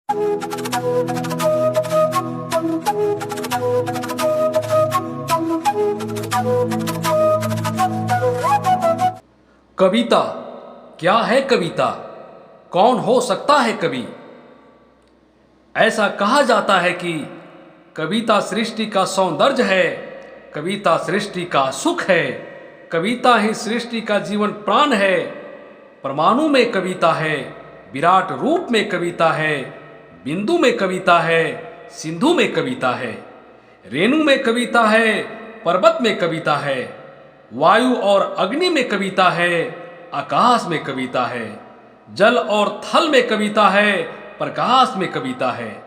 कविता क्या है? कविता कौन हो सकता है कवि? ऐसा कहा जाता है कि कविता सृष्टि का सौंदर्य है, कविता सृष्टि का सुख है, कविता ही सृष्टि का जीवन प्राण है। परमाणु में कविता है, विराट रूप में कविता है, बिंदु में कविता है, सिंधु में कविता है, रेणु में कविता है, पर्वत में कविता है, वायु और अग्नि में कविता है, आकाश में कविता है, जल और थल में कविता है, प्रकाश में कविता है,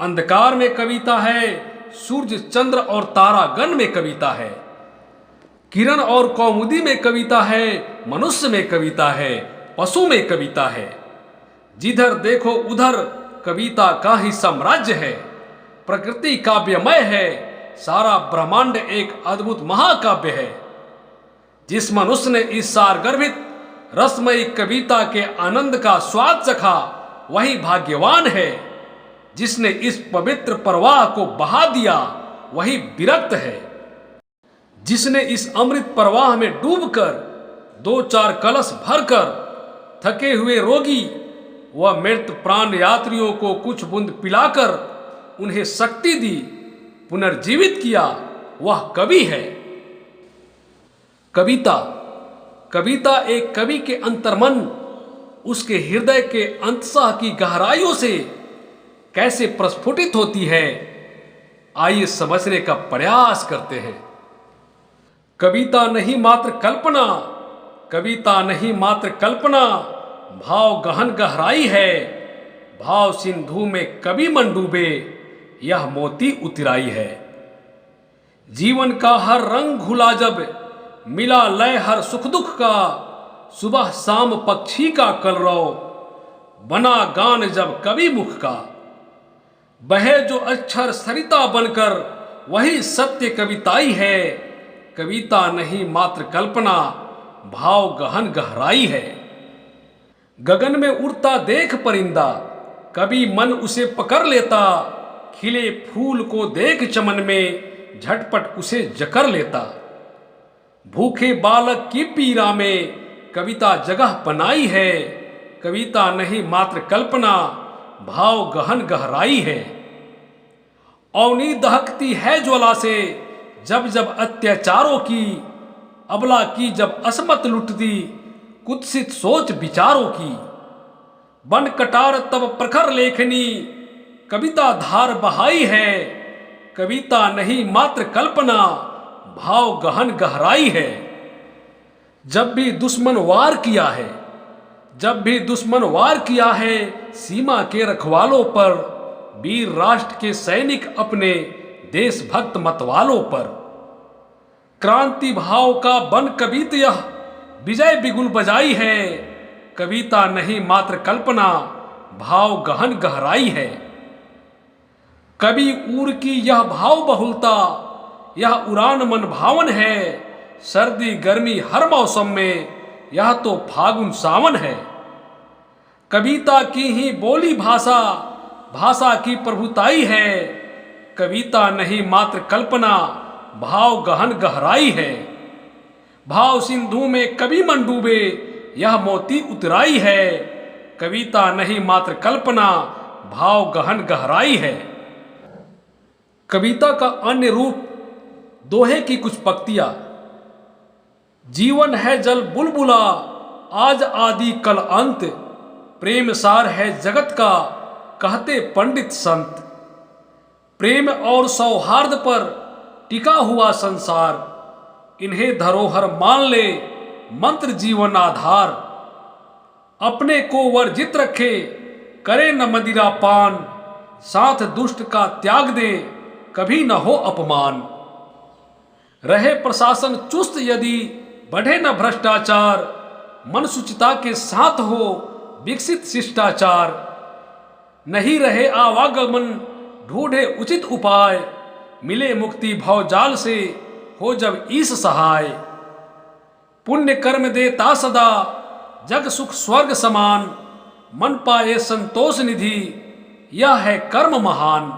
अंधकार में कविता है, सूर्य चंद्र और तारागण में कविता है, किरण और कौमुदी में कविता है, मनुष्य में कविता है, पशु में कविता है। जिधर देखो उधर कविता का ही साम्राज्य है। प्रकृति काव्यमय है, सारा ब्रह्मांड एक अद्भुत महाकाव्य है। जिस मनुष्य ने इस सारगर्भित रसमयी कविता के आनंद का स्वाद चखा वही भाग्यवान है। जिसने इस पवित्र प्रवाह को बहा दिया वही विरक्त है। जिसने इस अमृत प्रवाह में डूबकर दो चार कलश भरकर थके हुए रोगी व मृत प्राण यात्रियों को कुछ बूंद पिलाकर उन्हें शक्ति दी, पुनर्जीवित किया, वह कवि है। कविता एक कवि के अंतर्मन, उसके हृदय के अंतसाह की गहराइयों से कैसे प्रस्फुटित होती है, आइए समझने का प्रयास करते हैं। कविता नहीं मात्र कल्पना, कविता नहीं मात्र कल्पना, भाव गहन गहराई है। भाव सिंधु में कवि मन डूबे, यह मोती उतराई है। जीवन का हर रंग घुला जब मिला लय हर सुख दुख का, सुबह शाम पक्षी का कलरव बना गान जब कवि मुख का। बहे जो अक्षर सरिता बनकर वही सत्य कविताई है। कविता नहीं मात्र कल्पना, भाव गहन गहराई है। गगन में उड़ता देख परिंदा, कवि मन उसे पकड़ लेता। खिले फूल को देख चमन में झटपट उसे जकड़ लेता। भूखे बालक की पीड़ा में कविता जगह बनाई है। कविता नहीं मात्र कल्पना, भाव गहन गहराई है। अवनी दहकती है ज्वाला से जब जब अत्याचारों की, अबला की जब असमत लुटती कुत्सित सोच विचारों की। बन कटार तब प्रखर लेखनी, कविता धार बहाई है। कविता नहीं मात्र कल्पना, भाव गहन गहराई है। जब भी दुश्मन वार किया है, जब भी दुश्मन वार किया है सीमा के रखवालों पर, वीर राष्ट्र के सैनिक अपने देशभक्त मतवालों पर। क्रांति भाव का बन कवित यह विजय बिगुल बजाई है। कविता नहीं मात्र कल्पना, भाव गहन गहराई है। कवि ऊर की यह भाव बहुलता, यह उड़ान मन भावन है। सर्दी गर्मी हर मौसम में यह तो फागुन सावन है। कविता की ही बोली भाषा, भाषा की प्रभुताई है। कविता नहीं मात्र कल्पना, भाव गहन गहराई है। भाव सिंधु में कवि मन डूबे, यह मोती उतराई है। कविता नहीं मात्र कल्पना, भाव गहन गहराई है। कविता का अन्य रूप दोहे की कुछ पंक्तियां। जीवन है जल बुलबुला, आज आदि कल अंत, प्रेम सार है जगत का, कहते पंडित संत। प्रेम और सौहार्द पर टिका हुआ संसार, इन्हें धरोहर मान ले मंत्र जीवन आधार। अपने को वर्जित रखे, करे न मदिरा पान, साथ दुष्ट का त्याग दे, कभी न हो अपमान। रहे प्रशासन चुस्त यदि, बढ़े न भ्रष्टाचार, मन शुचिता के साथ हो विकसित शिष्टाचार। नहीं रहे आवागमन, ढूंढे उचित उपाय, मिले मुक्ति भवजाल से हो जब ईश सहाय। पुण्य कर्म देता सदा, जग सुख स्वर्ग समान, मन पाए संतोष निधि, यह है कर्म महान।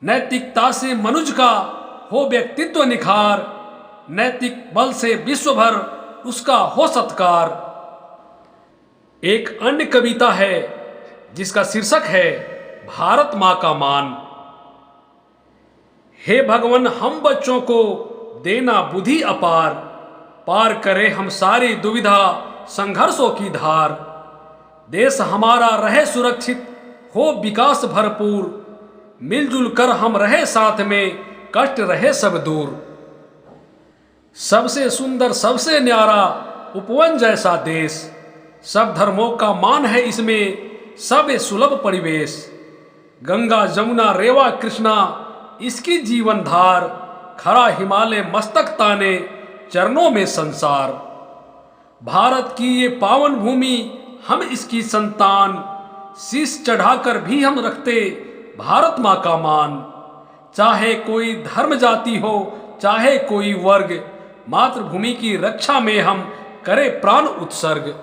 नैतिकता से मनुज का हो व्यक्तित्व निखार, नैतिक बल से विश्व भर उसका हो सत्कार। एक अन्य कविता है जिसका शीर्षक है भारत मां का मान। हे भगवान हम बच्चों को देना बुद्धि अपार, पार करे हम सारी दुविधा संघर्षों की धार। देश हमारा रहे सुरक्षित हो विकास भरपूर, मिलजुल कर हम रहे साथ में कष्ट रहे सब दूर। सबसे सुंदर सबसे न्यारा उपवन जैसा देश, सब धर्मों का मान है इसमें सब सुलभ परिवेश। गंगा जमुना रेवा कृष्णा इसकी जीवन धार, खरा हिमालय मस्तक ताने चरणों में संसार। भारत की ये पावन भूमि हम इसकी संतान, शीश चढ़ाकर भी हम रखते भारत मां का मान। चाहे कोई धर्म जाति हो चाहे कोई वर्ग, मातृभूमि की रक्षा में हम करें प्राण उत्सर्ग।